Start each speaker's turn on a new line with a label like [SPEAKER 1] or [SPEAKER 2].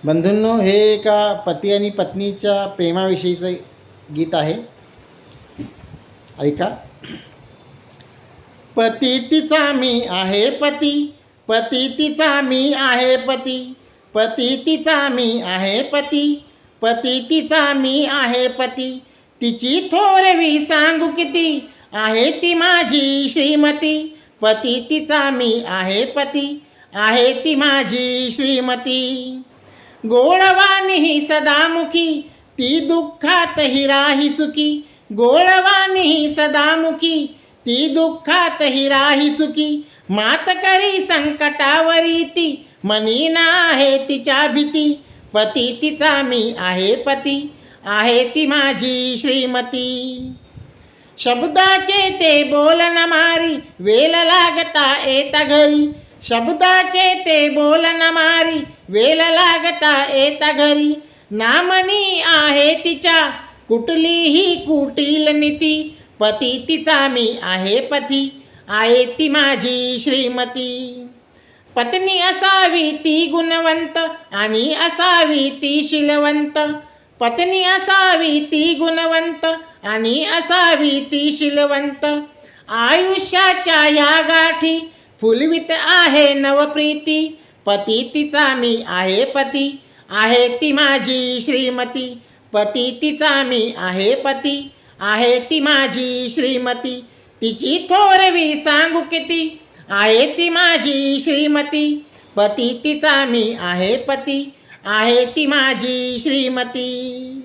[SPEAKER 1] बंधूंनो, हे एका पती आणि पत्नीच्या प्रेमाविषयीचं गीत आहे. ऐका. पती तिचा मी आहे पती, पती तिचा मी आहे पती, पती तिचा मी आहे पती, पती तिचा मी आहे पती. तिची थोरवी सांगू किती, आहे ती माझी श्रीमती. पती तिचा मी आहे पती, आहे ती माझी श्रीमती. गोडवाणी सदामुखी, ती दुःखातही राही सुखी. गोडवाणी सदामुखी, ती दुःखातही राही सुखी. मात करी संकटावरी ती, मनी आहे तिच्या भीती. पती तिचा मी आहे पती, आहे ती माझी श्रीमती. शब्दाचे ते बोलन मारी, वेल लागता येता घरी. शब्दाचे ते बोलन मारी, वेल लागता येता घरी. नामनी आहे तिच्या कुठलीही कुटील नीती. पती तिचा मी आहे पती, आहे ती माझी श्रीमती. पत्नी असावी ती गुणवंत, आणि असावी ती शीलवंत. पत्नी असावी ती गुणवंत, आणि असावी ती शीलवंत. आयुष्याच्या या गाठी फुलवित आहे नवप्रीती. पती तिचा मी आहे पती, आहे ती माझी श्रीमती. पती तिचा मी आहे पती, आहे ती माझी श्रीमती. तिची थोरवी सांगू किती, आहे ती माझी श्रीमती. पती तिचा मी आहे पती, आहे ती माझी श्रीमती.